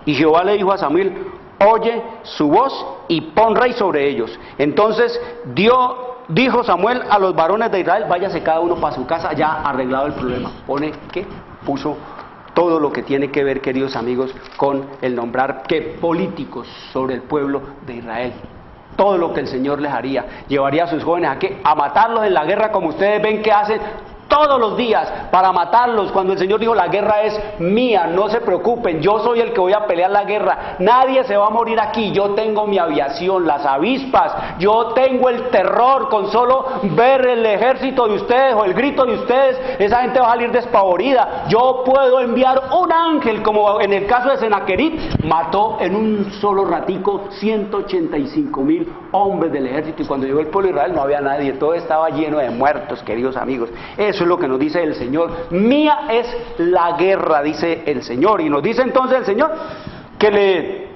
Y Jehová le dijo a Samuel, oye su voz y pon rey sobre ellos. Entonces dijo Samuel a los varones de Israel, váyase cada uno para su casa, ya arreglado el problema. Puso todo lo que tiene que ver, queridos amigos, con el nombrar políticos sobre el pueblo de Israel. Todo lo que el Señor les haría, llevaría a sus jóvenes a matarlos en la guerra, como ustedes ven que hacen todos los días para matarlos, cuando el Señor dijo la guerra es mía, no se preocupen, yo soy el que voy a pelear la guerra, nadie se va a morir aquí, yo tengo mi aviación, las avispas, yo tengo el terror, con solo ver el ejército de ustedes o el grito de ustedes, esa gente va a salir despavorida, yo puedo enviar un ángel, como en el caso de Senaquerib, mató en un solo ratico 185,000 hombres del ejército, y cuando llegó el pueblo de Israel no había nadie, todo estaba lleno de muertos, queridos amigos. Eso es lo que nos dice el Señor. Mía es la guerra, dice el Señor. Y nos dice entonces el Señor que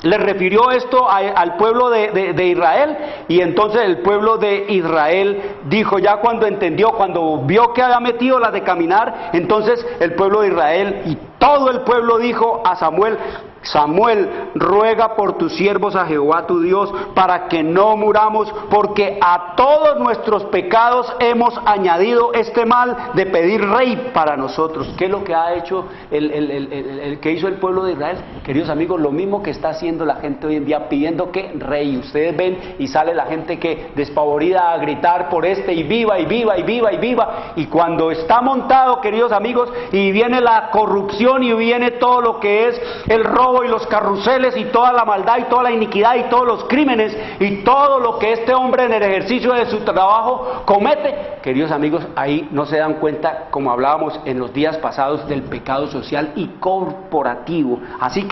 le refirió esto al pueblo de Israel, y entonces el pueblo de Israel dijo, ya cuando entendió, cuando vio que había metido las de caminar, entonces el pueblo de Israel y todo el pueblo dijo a Samuel, Samuel, ruega por tus siervos a Jehová tu Dios para que no muramos, porque a todos nuestros pecados hemos añadido este mal de pedir rey para nosotros. ¿Qué es lo que ha hecho el que hizo el pueblo de Israel? Queridos amigos, lo mismo que está haciendo la gente hoy en día, pidiendo que rey. Ustedes ven y sale la gente que despavorida a gritar por y viva y viva y viva y viva, y cuando está montado, queridos amigos, y viene la corrupción y viene todo lo que es el robo y los carruseles y toda la maldad y toda la iniquidad y todos los crímenes y todo lo que este hombre en el ejercicio de su trabajo comete, queridos amigos, ahí no se dan cuenta, como hablábamos en los días pasados, del pecado social y corporativo. Así,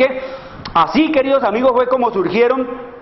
queridos amigos, fue como surgieron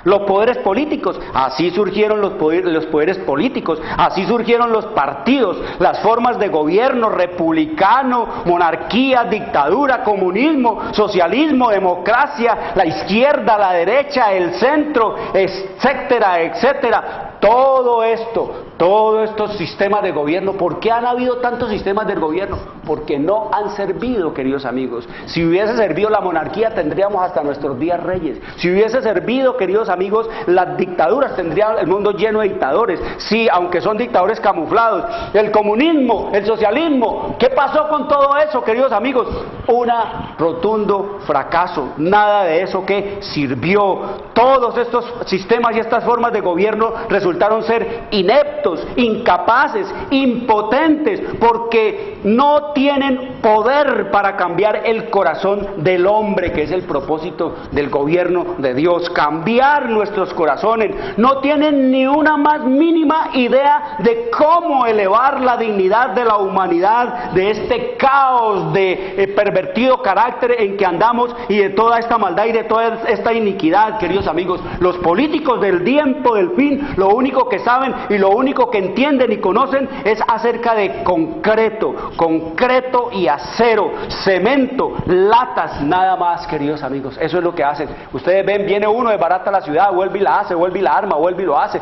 los poderes políticos, así surgieron los poderes políticos, así surgieron los partidos, las formas de gobierno, republicano, monarquía, dictadura, comunismo, socialismo, democracia, la izquierda, la derecha, el centro, etcétera, etcétera. Todos estos sistemas de gobierno, ¿por qué han habido tantos sistemas de gobierno? Porque no han servido, queridos amigos. Si hubiese servido la monarquía, tendríamos hasta nuestros días reyes. Si hubiese servido, queridos amigos, las dictaduras, tendría el mundo lleno de dictadores. Sí, aunque son dictadores camuflados. El comunismo, el socialismo, ¿qué pasó con todo eso, queridos amigos? Un rotundo fracaso. Nada de eso que sirvió. Todos estos sistemas y estas formas de gobierno resultaron ser ineptos, incapaces, impotentes, porque no tienen poder para cambiar el corazón del hombre, que es el propósito del gobierno de Dios, cambiar nuestros corazones. No tienen ni una más mínima idea de cómo elevar la dignidad de la humanidad, de este caos de pervertido carácter en que andamos, y de toda esta maldad y de toda esta iniquidad, queridos amigos. Los políticos del tiempo del fin, lo único que saben y lo único que entienden y conocen es acerca de concreto y acero, cemento, latas, nada más, queridos amigos. Eso es lo que hacen. Ustedes ven, viene uno, desbarata la ciudad, vuelve y la hace, vuelve y la arma, vuelve y lo hace,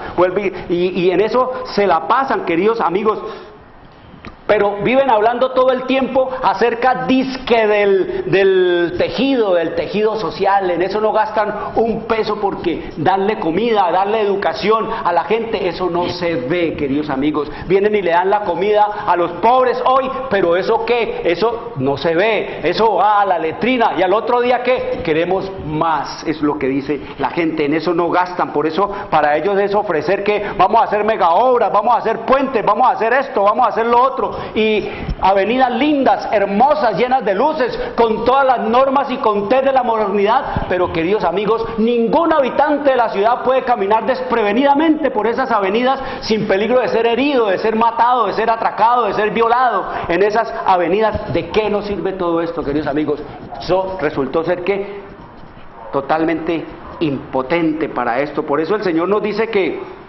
y en eso se la pasan, queridos amigos. pero viven hablando todo el tiempo acerca disque del tejido social. En eso no gastan un peso, porque darle comida, darle educación a la gente, eso no se ve, queridos amigos. Vienen y le dan la comida a los pobres hoy, pero ¿eso qué? Eso no se ve, eso va a la letrina, y al otro día ¿qué? Queremos más, es lo que dice la gente. En eso no gastan. Por eso para ellos es ofrecer que vamos a hacer mega obras, vamos a hacer puentes, vamos a hacer esto, vamos a hacer lo otro, y avenidas lindas, hermosas, llenas de luces, con todas las normas y con test de la modernidad. Pero queridos amigos, ningún habitante de la ciudad puede caminar desprevenidamente por esas avenidas sin peligro de ser herido, de ser matado, de ser atracado, de ser violado en esas avenidas. ¿De qué nos sirve todo esto, queridos amigos? Eso resultó ser que totalmente impotente para esto. Por eso el Señor nos dice que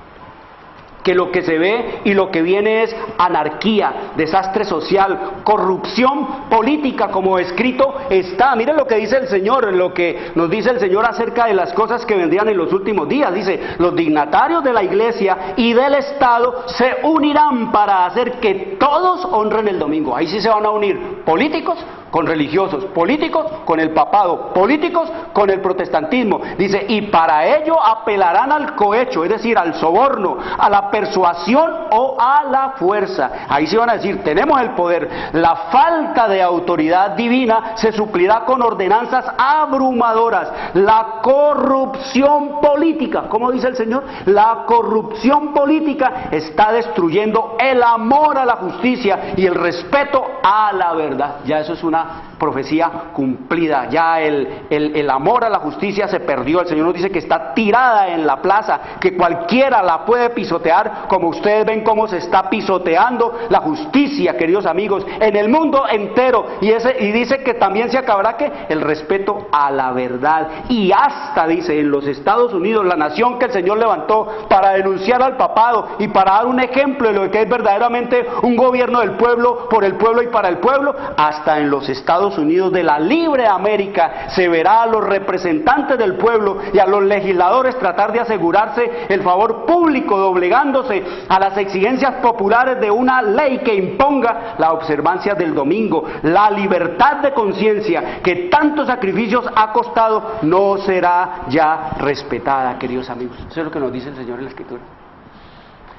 lo que se ve y lo que viene es anarquía, desastre social, corrupción política, como escrito está. Miren lo que dice el Señor, lo que nos dice el Señor acerca de las cosas que vendrían en los últimos días. Dice: los dignatarios de la iglesia y del Estado se unirán para hacer que todos honren el domingo. Ahí sí se van a unir políticos con religiosos, políticos con el papado, políticos con el protestantismo. Dice: y para ello apelarán al cohecho, es decir, al soborno, a la persuasión o a la fuerza. Ahí sí van a decir: tenemos el poder. La falta de autoridad divina se suplirá con ordenanzas abrumadoras. La corrupción política, ¿cómo dice el Señor? La corrupción política está destruyendo el amor a la justicia y el respeto a la verdad. Ya eso es una profecía cumplida. Ya el amor a la justicia se perdió. El Señor nos dice que está tirada en la plaza, que cualquiera la puede pisotear, como ustedes ven cómo se está pisoteando la justicia, queridos amigos, en el mundo entero. Y dice que también se acabará que el respeto a la verdad. Y hasta, dice, en los Estados Unidos, la nación que el Señor levantó para denunciar al papado y para dar un ejemplo de lo que es verdaderamente un gobierno del pueblo, por el pueblo y para el pueblo, hasta en los Estados Unidos de la libre América se verá a los representantes del pueblo y a los legisladores tratar de asegurarse el favor público, doblegándose a las exigencias populares de una ley que imponga la observancia del domingo. La libertad de conciencia que tantos sacrificios ha costado no será ya respetada, queridos amigos. Eso es lo que nos dice el Señor en la Escritura.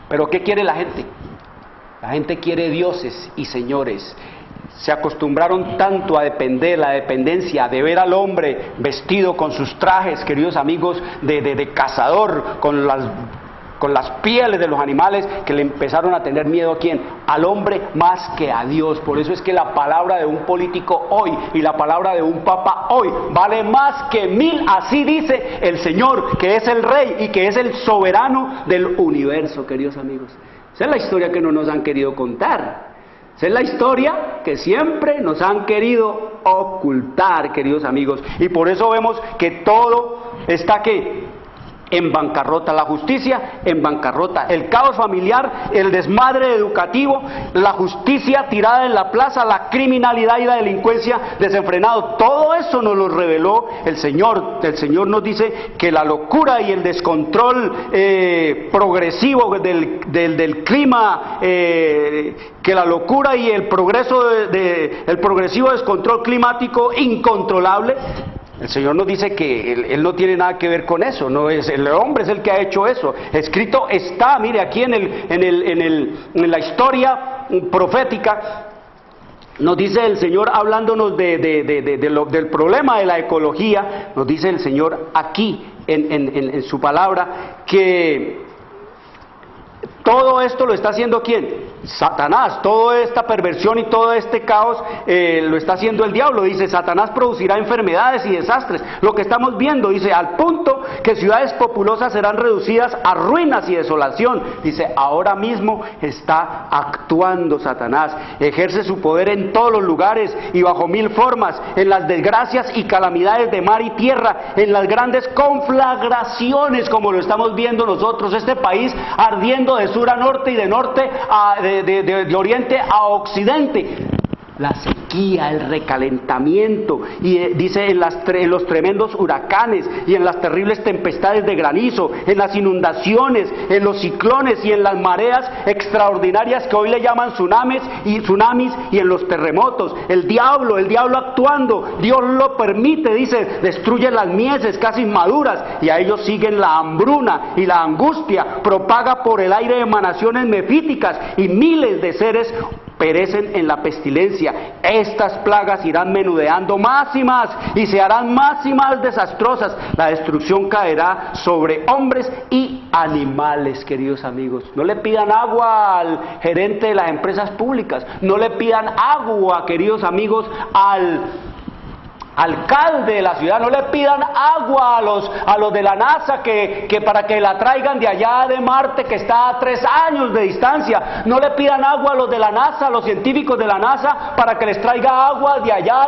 Pero ¿qué quiere la gente? La gente quiere dioses y señores. Se acostumbraron tanto a depender, la dependencia de ver al hombre vestido con sus trajes, queridos amigos, de cazador, con las pieles de los animales, que le empezaron a tener miedo. ¿A quién? Al hombre más que a Dios. Por eso es que la palabra de un político hoy y la palabra de un papa hoy vale más que 1000, así dice el Señor, que es el Rey y que es el soberano del universo, queridos amigos. Esa es la historia que no nos han querido contar. Esa es la historia que siempre nos han querido ocultar, queridos amigos. Y por eso vemos que todo está en bancarrota, la justicia en bancarrota, el caos familiar, el desmadre educativo, la justicia tirada en la plaza, la criminalidad y la delincuencia desenfrenado. Todo eso nos lo reveló el Señor. El Señor nos dice que la locura y el descontrol progresivo del clima, que la locura y el progresivo descontrol climático incontrolable. El Señor nos dice que Él no tiene nada que ver con eso, no es el hombre, es el que ha hecho eso. Escrito está, mire, aquí en la historia profética, nos dice el Señor, hablándonos del problema de la ecología, nos dice el Señor aquí en su palabra, que todo esto lo está haciendo ¿quién? Satanás. Toda esta perversión y todo este caos lo está haciendo el diablo. Dice: Satanás producirá enfermedades y desastres. Lo que estamos viendo, dice, al punto que ciudades populosas serán reducidas a ruinas y desolación. Dice: ahora mismo está actuando Satanás. Ejerce su poder en todos los lugares y bajo 1000 formas, en las desgracias y calamidades de mar y tierra, en las grandes conflagraciones como lo estamos viendo nosotros, este país ardiendo de sur a norte y de norte de oriente a occidente. la sequía, el recalentamiento, y dice en los tremendos huracanes y en las terribles tempestades de granizo, en las inundaciones, en los ciclones y en las mareas extraordinarias que hoy le llaman tsunamis y en los terremotos. El diablo actuando, Dios lo permite, dice, destruye las mieses casi inmaduras y a ellos siguen la hambruna y la angustia, propaga por el aire emanaciones mefíticas y miles de seres perecen en la pestilencia. Estas plagas irán menudeando más y más y se harán más y más desastrosas. La destrucción caerá sobre hombres y animales, queridos amigos. No le pidan agua al gerente de las empresas públicas, no le pidan agua, queridos amigos, al alcalde de la ciudad, no le pidan agua a los de la NASA que para que la traigan de allá de Marte, que está a 3 años de distancia. No le pidan agua a los de la NASA, a los científicos de la NASA, para que les traiga agua de allá,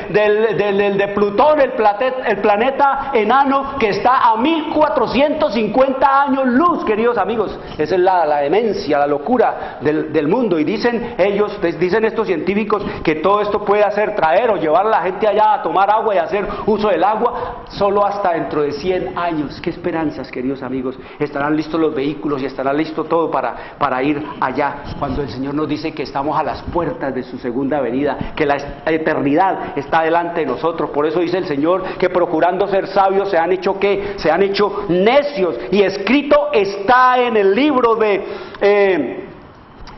de Plutón, el planeta enano que está a 1450 años luz, queridos amigos. Esa es la demencia, la locura del mundo. Y dicen estos científicos que todo esto puede traer o llevar a la gente allá a tomar agua y hacer uso del agua solo hasta dentro de 100 años. Qué esperanzas, queridos amigos. Estarán listos los vehículos y estará listo todo para ir allá, cuando el Señor nos dice que estamos a las puertas de su segunda venida, que la eternidad está delante de nosotros. Por eso dice el Señor que procurando ser sabios se han hecho necios, y escrito está en el libro de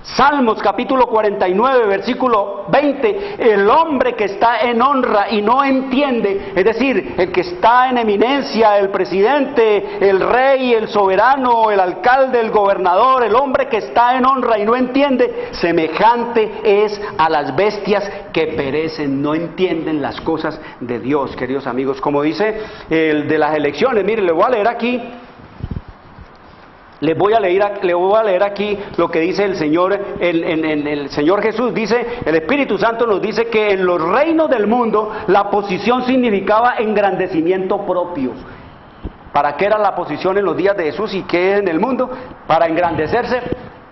Salmos capítulo 49, versículo 20, el hombre que está en honra y no entiende, es decir, el que está en eminencia, el presidente, el rey, el soberano, el alcalde, el gobernador, el hombre que está en honra y no entiende, semejante es a las bestias que perecen, no entienden las cosas de Dios, queridos amigos. Como dice el de las elecciones, mire, le voy a leer aquí. Le voy a leer aquí lo que dice el Señor, el Señor Jesús dice, el Espíritu Santo nos dice que en los reinos del mundo la posición significaba engrandecimiento propio. ¿Para qué era la posición en los días de Jesús y qué en el mundo? Para engrandecerse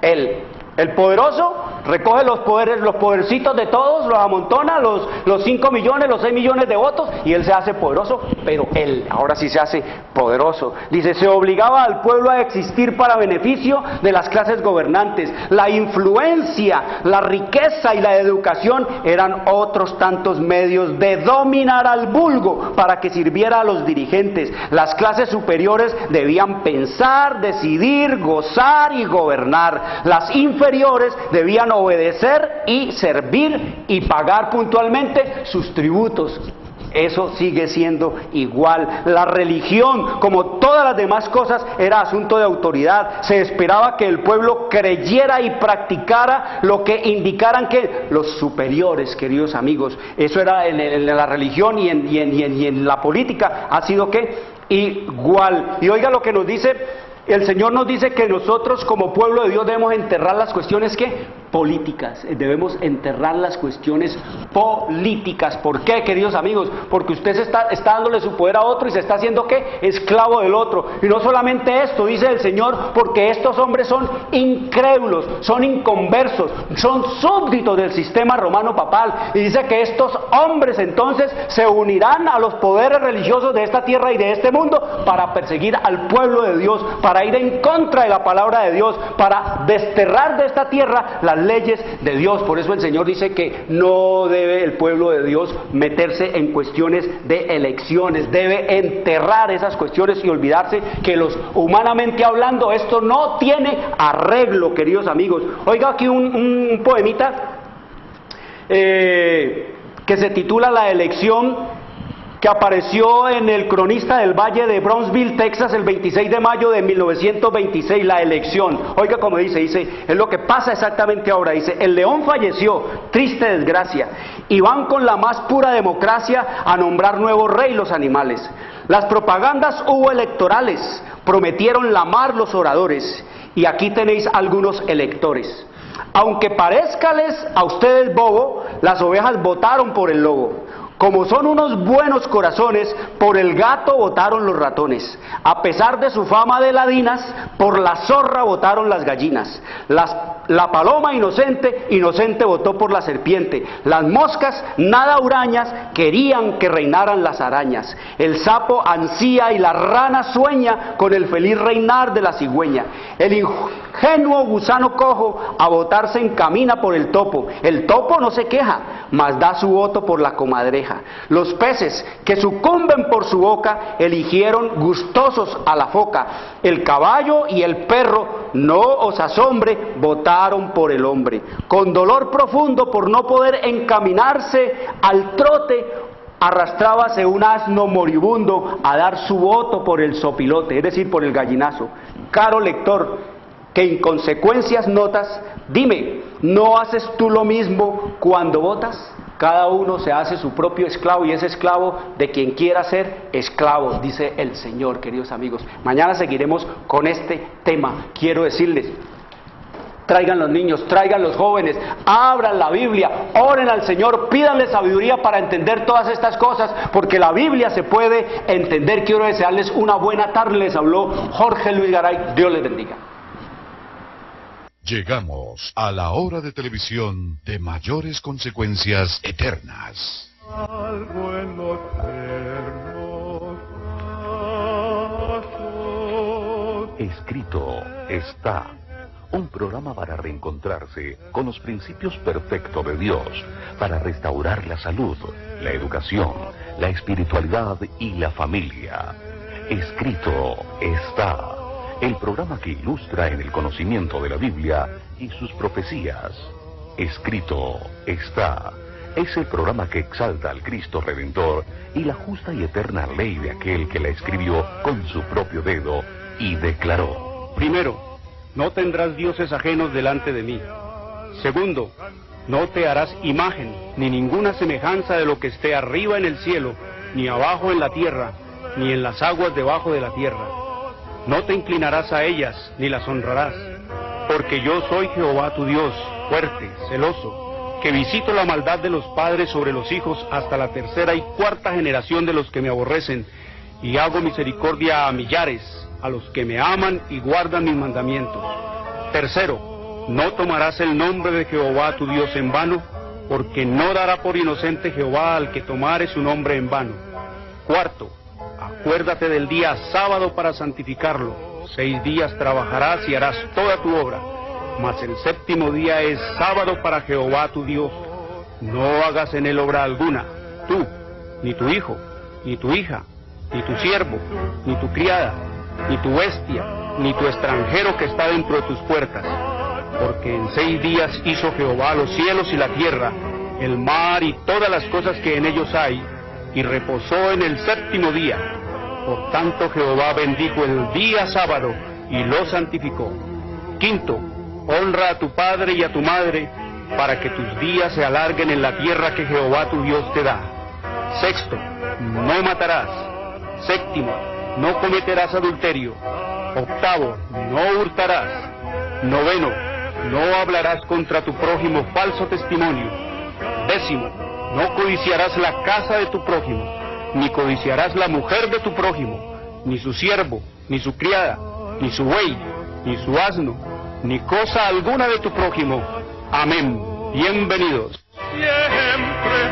él. El poderoso recoge los podercitos de todos, los amontona, los 5 millones, los 6 millones de votos, y él se hace poderoso, pero él ahora sí se hace poderoso. Dice, se obligaba al pueblo a existir para beneficio de las clases gobernantes. La influencia, la riqueza y la educación eran otros tantos medios de dominar al vulgo para que sirviera a los dirigentes. Las clases superiores debían pensar, decidir, gozar y gobernar. Las inferiores debían obedecer y servir y pagar puntualmente sus tributos. Eso sigue siendo igual. La religión, como todas las demás cosas, era asunto de autoridad. Se esperaba que el pueblo creyera y practicara lo que indicaran que los superiores, queridos amigos. Eso era en la religión y en la política ha sido ¿qué? Igual. Y oiga lo que nos dice el Señor, nos dice que nosotros como pueblo de Dios debemos enterrar las cuestiones ¿qué? Políticas, debemos enterrar las cuestiones políticas. ¿Por qué, queridos amigos? Porque usted está dándole su poder a otro y se está haciendo ¿qué? Esclavo del otro. Y no solamente esto, dice el Señor, porque estos hombres son incrédulos, son inconversos, son súbditos del sistema romano papal. Y dice que estos hombres entonces se unirán a los poderes religiosos de esta tierra y de este mundo para perseguir al pueblo de Dios, para ir en contra de la palabra de Dios, para desterrar de esta tierra las leyes de Dios. Por eso el Señor dice que no debe el pueblo de Dios meterse en cuestiones de elecciones, debe enterrar esas cuestiones y olvidarse que humanamente hablando esto no tiene arreglo, queridos amigos. Oiga aquí un poemita que se titula La elección, que apareció en el Cronista del Valle de Brownsville, Texas, el 26 de mayo de 1926, la elección. Oiga como dice, es lo que pasa exactamente ahora. Dice, el león falleció, triste desgracia, y van con la más pura democracia a nombrar nuevo rey los animales. Las propagandas hubo electorales, prometieron la mar los oradores, y aquí tenéis algunos electores. Aunque parezcales a ustedes bobo, las ovejas votaron por el lobo. Como son unos buenos corazones, por el gato votaron los ratones. A pesar de su fama de ladinas, por la zorra votaron las gallinas. La paloma inocente, inocente votó por la serpiente. Las moscas, nada hurañas, querían que reinaran las arañas. El sapo ansía y la rana sueña con el feliz reinar de la cigüeña. El ingenuo gusano cojo a votar se encamina por el topo. El topo no se queja, mas da su voto por la comadreja. Los peces que sucumben por su boca eligieron gustosos a la foca. El caballo y el perro, no os asombre, votaron por el hombre. Con dolor profundo por no poder encaminarse al trote, arrastrábase un asno moribundo a dar su voto por el sopilote, es decir, por el gallinazo. Caro lector, que inconsecuencias notas, dime, ¿no haces tú lo mismo cuando votas? Cada uno se hace su propio esclavo y es esclavo de quien quiera ser esclavo, dice el Señor, queridos amigos. Mañana seguiremos con este tema. Quiero decirles, traigan los niños, traigan los jóvenes, abran la Biblia, oren al Señor, pídanle sabiduría para entender todas estas cosas, porque la Biblia se puede entender. Quiero desearles una buena tarde. Les habló Jorge Luis Garay. Dios les bendiga. Llegamos a la hora de televisión de mayores consecuencias eternas. Algo en lo eterno pasó. Escrito está. Un programa para reencontrarse con los principios perfectos de Dios, para restaurar la salud, la educación, la espiritualidad y la familia. Escrito está. El programa que ilustra en el conocimiento de la Biblia y sus profecías. Escrito está. Es el programa que exalta al Cristo Redentor y la justa y eterna ley de aquel que la escribió con su propio dedo y declaró. Primero, no tendrás dioses ajenos delante de mí. Segundo, no te harás imagen, ni ninguna semejanza de lo que esté arriba en el cielo, ni abajo en la tierra, ni en las aguas debajo de la tierra. No te inclinarás a ellas, ni las honrarás, porque yo soy Jehová tu Dios, fuerte, celoso, que visito la maldad de los padres sobre los hijos hasta la tercera y cuarta generación de los que me aborrecen, y hago misericordia a millares, a los que me aman y guardan mis mandamientos. Tercero, no tomarás el nombre de Jehová tu Dios en vano, porque no dará por inocente Jehová al que tomare su nombre en vano. Cuarto, acuérdate del día sábado para santificarlo. 6 días trabajarás y harás toda tu obra, mas el séptimo día es sábado para Jehová tu Dios. No hagas en él obra alguna, tú, ni tu hijo, ni tu hija, ni tu siervo, ni tu criada, ni tu bestia, ni tu extranjero que está dentro de tus puertas. Porque en 6 días hizo Jehová los cielos y la tierra, el mar y todas las cosas que en ellos hay, y reposó en el séptimo día. Por tanto Jehová bendijo el día sábado y lo santificó. Quinto, honra a tu padre y a tu madre, para que tus días se alarguen en la tierra que Jehová tu Dios te da. Sexto, no matarás. Séptimo, no cometerás adulterio. Octavo, no hurtarás. Noveno, no hablarás contra tu prójimo falso testimonio. Décimo, no codiciarás la casa de tu prójimo, ni codiciarás la mujer de tu prójimo, ni su siervo, ni su criada, ni su buey, ni su asno, ni cosa alguna de tu prójimo. Amén. Bienvenidos. Siempre